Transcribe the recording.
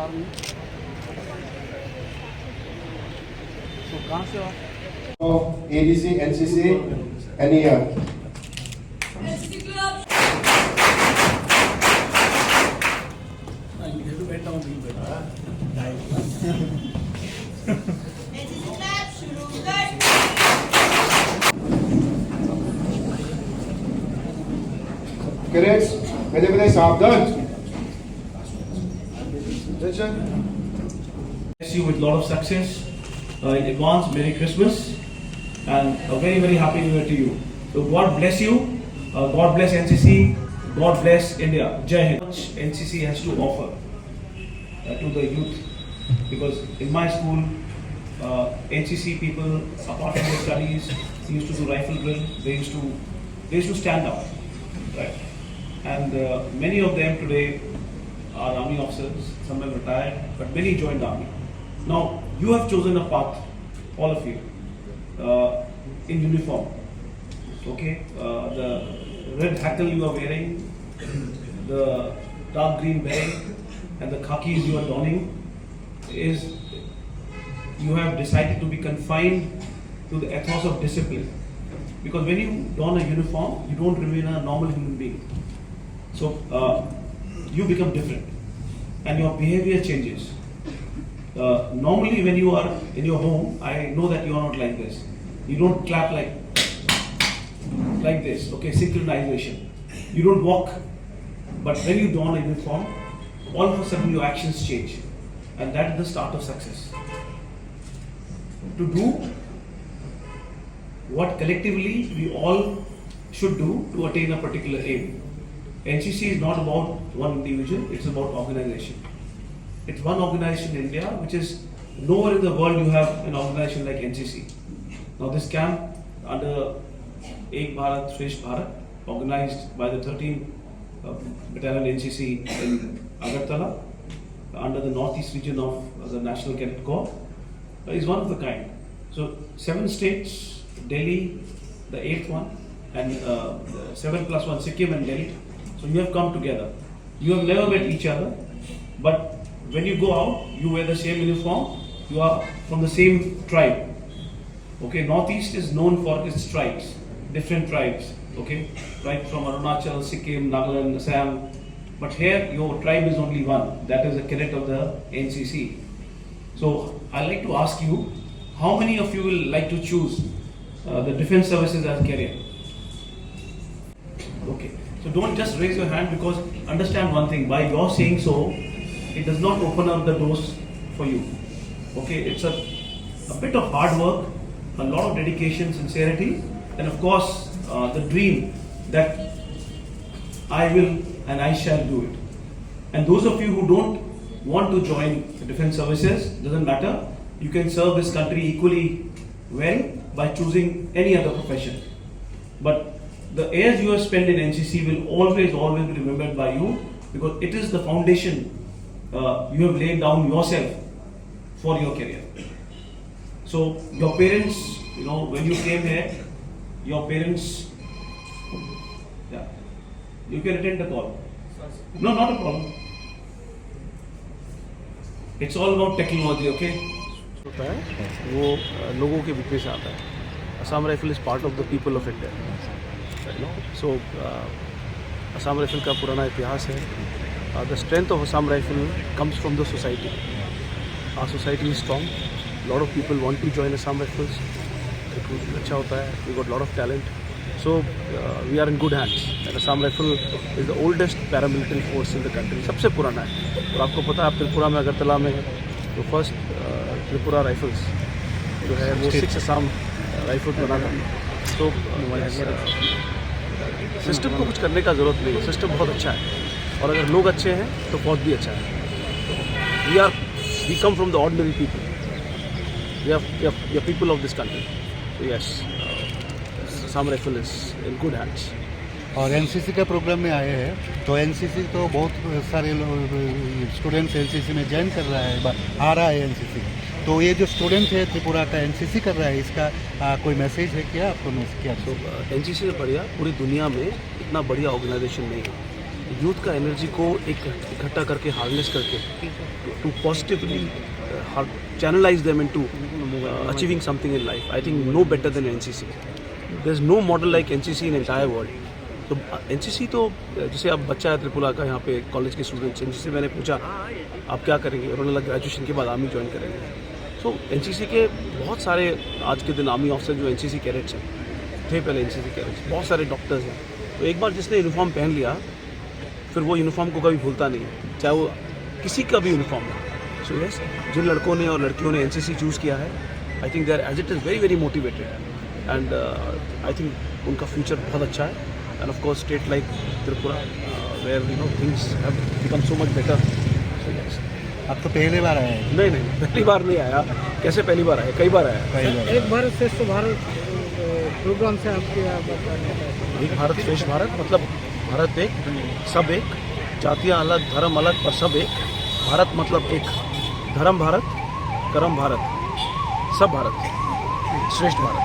Army. तो कहाँ से हो? ADC, NCC, NER. Cadets, मेरे सावधान। Bless you with a lot of success. In advance, Merry Christmas and a very, very Happy New Year to you. So God bless you. God bless NCC. God bless India. Jai Hind. NCC has to offer to the youth, because in my school, NCC people, apart from their studies, used to do rifle drill. They used to stand up, right? And many of them today are army officers. Some have retired, but many joined the army. Now you have chosen a path, all of you, in uniform. Okay, the red hackle you are wearing, the dark green beret, and the khakis you are donning is you have decided to be confined to the ethos of discipline. Because when you don a uniform, you don't remain a normal human being. So you become different, and your behavior changes. Normally, when you are in your home, I know that you are not like this. You don't clap like this. Okay, synchronization. You don't walk, but when you don a uniform, all of a sudden your actions change, and that is the start of success. To do what collectively we all should do to attain a particular aim. NCC is not about one individual, it's about organization. It's one organization in India, which is nowhere in the world you have an organization like NCC. Now this camp under Ek Bharat, Shresth Bharat, organized by the 13th Battalion NCC in Agartala, under the northeast region of the National Cadet Corps, is one of the kind. So 7 states, Delhi, the 8th one, and the 7+1 Sikkim and Delhi. So you have come together. You have never met each other, but when you go out, you wear the same uniform. You are from the same tribe. Okay, Northeast is known for its tribes, different tribes. Okay, right from Arunachal, Sikkim, Nagaland, Assam. But here, your tribe is only one. That is a cadet of the NCC. So I'd like to ask you, how many of you will like to choose the defense services as career? Okay. So don't just raise your hand, because understand one thing, by your saying so, it does not open up the doors for you. Okay, it's a bit of hard work, a lot of dedication, sincerity, and of course the dream that I will and I shall do it. And those of you who don't want to join the defense services, doesn't matter, you can serve this country equally well by choosing any other profession. But the years you have spent in NCC will always be remembered by you, because it is the foundation you have laid down yourself for your career. So your parents, when you came here, your parents, yeah, you can attend the call. No, not a problem. It's all about technology, okay? होता है वो लोगों के बीच में से आता है. Assam Rifle is part of the people of India. So Assam Rifle का पुराना इतिहास है. The strength of Assam Rifle comes from the society. Our society is strong. A lot of people want to join Assam Rifles. अच्छा होता है. We got a lot of talent. So we are in good hands. And Assam Rifle is the oldest paramilitary force in the country. सबसे पुराना है. और आपको पता है, त्रिपुरा में, अगरतला में तो फर्स्ट त्रिपुरा राइफल्स जो है वो 6 असम राइफल बना था. तो सिस्टम को कुछ करने का ज़रूरत नहीं है. सिस्टम बहुत अच्छा है, और अगर लोग अच्छे हैं तो बहुत भी अच्छा है. We come from the ordinary people. We are people of this country. So yes, Assam Rifle is in good hands. और एनसीसी के प्रोग्राम में आए हैं, तो एनसीसी तो बहुत सारे स्टूडेंट्स एनसीसी में ज्वाइन कर रहा है, आ रहा है एनसीसी. तो ये जो स्टूडेंट है त्रिपुरा का एनसीसी कर रहा है, इसका कोई मैसेज है क्या आपको? क्या तो एनसीसी से बढ़िया पूरी दुनिया में इतना बढ़िया ऑर्गेनाइजेशन नहीं है. यूथ का एनर्जी को एक इकट्ठा करके हार्नेस करके to positively channelize them into achieving something in life. I think no better than NCC. There's no model like NCC in entire world. तो NCC तो जैसे अब बच्चा है त्रिपुरा का यहाँ पे कॉलेज के स्टूडेंट्स, NCC मैंने पूछा आप क्या करेंगे, उन्होंने लगा ग्रेजुएशन के बाद आर्मी ज्वाइन करेंगे. सो NCC के बहुत सारे आज के दिन आर्मी ऑफिसर जो NCC कैडेट्स हैं थे पहले NCC कैडेट्स, बहुत सारे डॉक्टर्स हैं. तो एक बार जिसने यूनिफॉर्म पहन लिया फिर वो यूनिफॉर्म को कभी भूलता नहीं है, चाहे वो किसी का भी यूनिफॉर्म है. सो यस, जिन लड़कों ने और लड़कियों ने NCC चूज़ किया है, I think they are as it is very very motivated and I think उनका फ्यूचर बहुत अच्छा है. And of course state like Tripura where you know things have become so much better. So yes. आप तो पहले बार आए हैं. नहीं पहली बार नहीं आया. कैसे पहली बार आया, कई बार आया. पहली बार. एक भारत श्रेष्ठ भारत प्रोग्राम से आपके एक भारत श्रेष्ठ भारत मतलब भारत एक, सब एक, जातियाँ अलग, धर्म अलग, पर सब एक. भारत मतलब एक, धर्म भारत, कर्म भारत, सब भारत, श्रेष्ठ भारत.